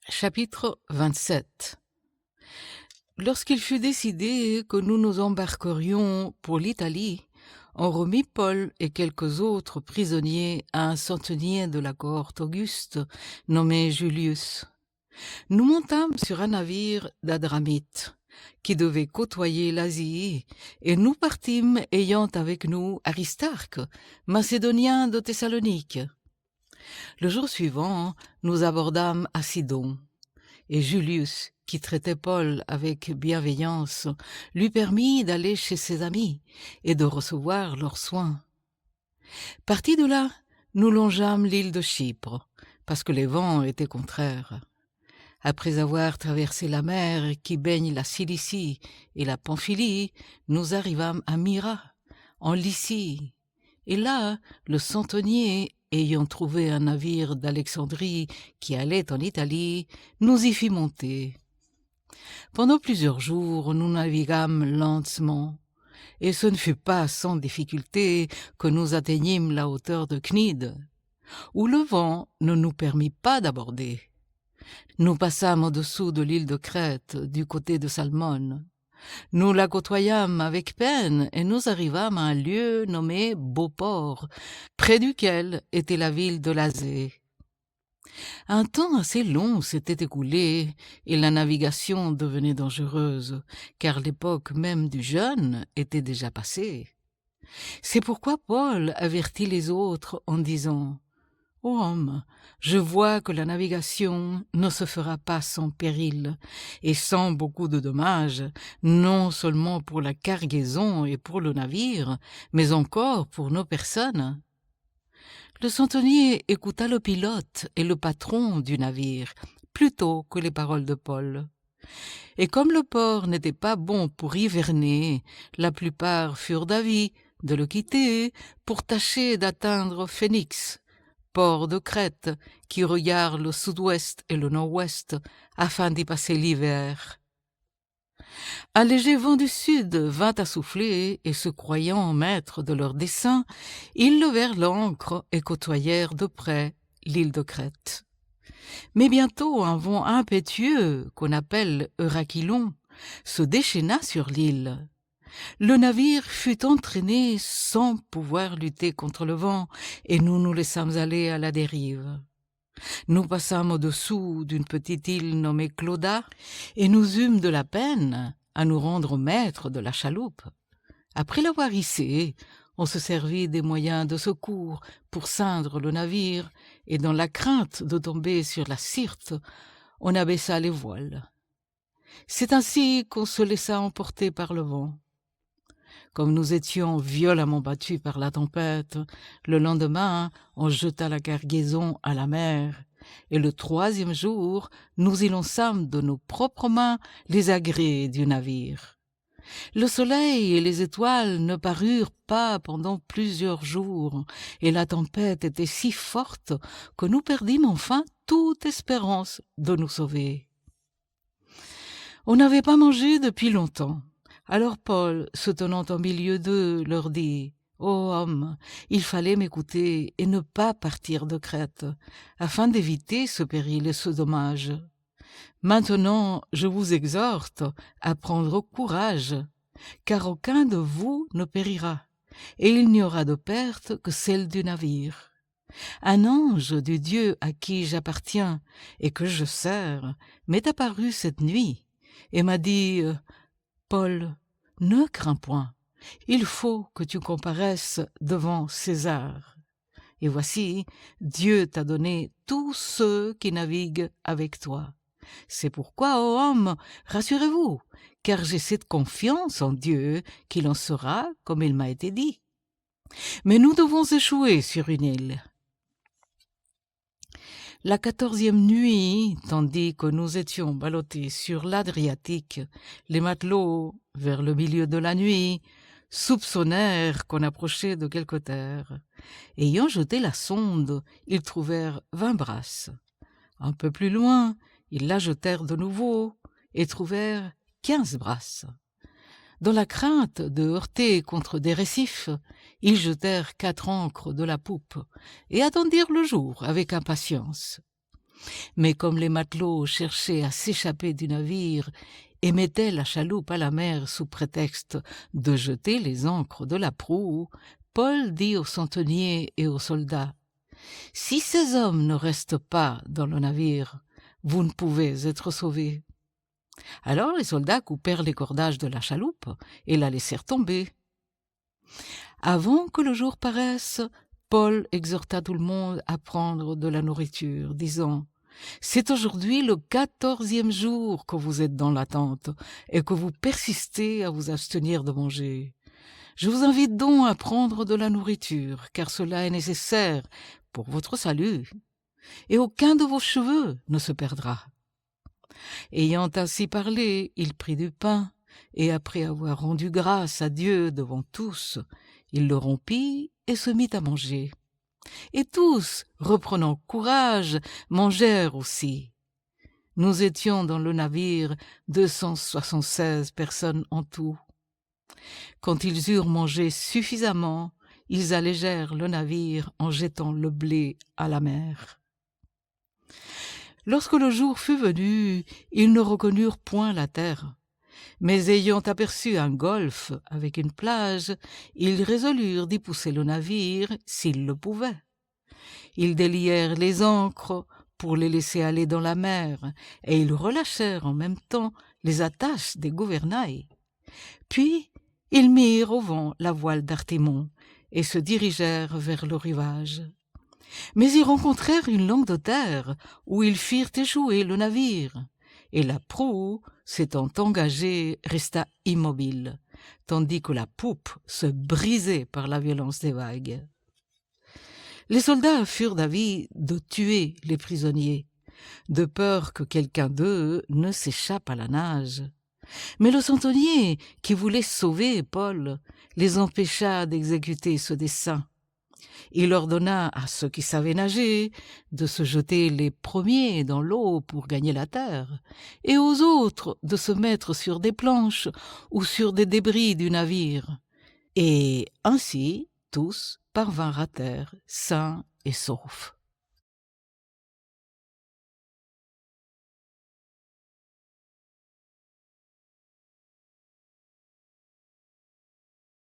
Chapitre 27. Lorsqu'il fut décidé que nous nous embarquerions pour l'Italie, on remit Paul et quelques autres prisonniers à un centenier de la cohorte Auguste, nommé Julius. Nous montâmes sur un navire d'Adramite, qui devait côtoyer l'Asie, et nous partîmes ayant avec nous Aristarque, macédonien de Thessalonique. Le jour suivant, nous abordâmes à Sidon, et Julius, qui traitait Paul avec bienveillance, lui permit d'aller chez ses amis et de recevoir leurs soins. Partis de là, nous longeâmes l'île de Chypre, parce que les vents étaient contraires. Après avoir traversé la mer qui baigne la Cilicie et la Pamphylie, nous arrivâmes à Myra, en Lycie. Et là, le centenier, ayant trouvé un navire d'Alexandrie qui allait en Italie, nous y fit monter. Pendant plusieurs jours, nous naviguâmes lentement, et ce ne fut pas sans difficulté que nous atteignîmes la hauteur de Cnide, où le vent ne nous permit pas d'aborder. Nous passâmes au-dessous de l'île de Crète, du côté de Salmone. Nous la côtoyâmes avec peine et nous arrivâmes à un lieu nommé Beauport, près duquel était la ville de Lazée. Un temps assez long s'était écoulé et la navigation devenait dangereuse, car l'époque même du jeûne était déjà passée. C'est pourquoi Paul avertit les autres en disant « Ô homme, je vois que la navigation ne se fera pas sans péril et sans beaucoup de dommages, non seulement pour la cargaison et pour le navire, mais encore pour nos personnes. » Le centenier écouta le pilote et le patron du navire, plutôt que les paroles de Paul. Et comme le port n'était pas bon pour hiverner, la plupart furent d'avis de le quitter pour tâcher d'atteindre Phénix, port de Crète qui regarde le sud-ouest et le nord-ouest afin d'y passer l'hiver. Un léger vent du sud vint à souffler, et se croyant maîtres de leur dessein, ils levèrent l'ancre et côtoyèrent de près l'île de Crète. Mais bientôt un vent impétueux, qu'on appelle Eurachylon, se déchaîna sur l'île. Le navire fut entraîné sans pouvoir lutter contre le vent, et nous nous laissâmes aller à la dérive. Nous passâmes au-dessous d'une petite île nommée Clauda, et nous eûmes de la peine à nous rendre maîtres de la chaloupe. Après l'avoir hissée, on se servit des moyens de secours pour ceindre le navire, et dans la crainte de tomber sur la Syrte, on abaissa les voiles. C'est ainsi qu'on se laissa emporter par le vent. Comme nous étions violemment battus par la tempête, le lendemain, on jeta la cargaison à la mer, et le troisième jour, nous y lançâmes de nos propres mains les agrès du navire. Le soleil et les étoiles ne parurent pas pendant plusieurs jours, et la tempête était si forte que nous perdîmes enfin toute espérance de nous sauver. On n'avait pas mangé depuis longtemps. Alors Paul, se tenant au milieu d'eux, leur dit « Ô homme, il fallait m'écouter et ne pas partir de Crète, afin d'éviter ce péril et ce dommage. Maintenant, je vous exhorte à prendre courage, car aucun de vous ne périra, et il n'y aura de perte que celle du navire. Un ange du Dieu à qui j'appartiens et que je sers m'est apparu cette nuit et m'a dit « Paul, ne crains point, il faut que tu comparaisses devant César. Et voici, Dieu t'a donné tous ceux qui naviguent avec toi. C'est pourquoi, ô homme, rassurez-vous, car j'ai cette confiance en Dieu qu'il en sera comme il m'a été dit. Mais nous devons échouer sur une île. » La 14e nuit, tandis que nous étions ballottés sur l'Adriatique, les matelots, vers le milieu de la nuit, soupçonnèrent qu'on approchait de quelque terre. Ayant jeté la sonde, ils trouvèrent 20 brasses. Un peu plus loin, ils la jetèrent de nouveau et trouvèrent 15 brasses. Dans la crainte de heurter contre des récifs, ils jetèrent 4 ancres de la poupe et attendirent le jour avec impatience. Mais comme les matelots cherchaient à s'échapper du navire et mettaient la chaloupe à la mer sous prétexte de jeter les ancres de la proue, Paul dit aux centeniers et aux soldats: « Si ces hommes ne restent pas dans le navire, vous ne pouvez être sauvés. » Alors les soldats coupèrent les cordages de la chaloupe et la laissèrent tomber. Avant que le jour paraisse, Paul exhorta tout le monde à prendre de la nourriture, disant: « C'est aujourd'hui le 14e jour que vous êtes dans la tente et que vous persistez à vous abstenir de manger. Je vous invite donc à prendre de la nourriture, car cela est nécessaire pour votre salut, et aucun de vos cheveux ne se perdra. » Ayant ainsi parlé, il prit du pain, et après avoir rendu grâce à Dieu devant tous, il le rompit et se mit à manger. Et tous, reprenant courage, mangèrent aussi. Nous étions dans le navire 276 personnes en tout. Quand ils eurent mangé suffisamment, ils allégèrent le navire en jetant le blé à la mer. Lorsque le jour fut venu, ils ne reconnurent point la terre. Mais ayant aperçu un golfe avec une plage, ils résolurent d'y pousser le navire s'ils le pouvaient. Ils délièrent les ancres pour les laisser aller dans la mer, et ils relâchèrent en même temps les attaches des gouvernails. Puis ils mirent au vent la voile d'Artémon et se dirigèrent vers le rivage. Mais ils rencontrèrent une langue de terre où ils firent échouer le navire, et la proue, s'étant engagée, resta immobile, tandis que la poupe se brisait par la violence des vagues. Les soldats furent d'avis de tuer les prisonniers, de peur que quelqu'un d'eux ne s'échappe à la nage. Mais le centenier, qui voulait sauver Paul, les empêcha d'exécuter ce dessein. Il ordonna à ceux qui savaient nager de se jeter les premiers dans l'eau pour gagner la terre, et aux autres de se mettre sur des planches ou sur des débris du navire. Et ainsi tous parvinrent à terre, sains et saufs.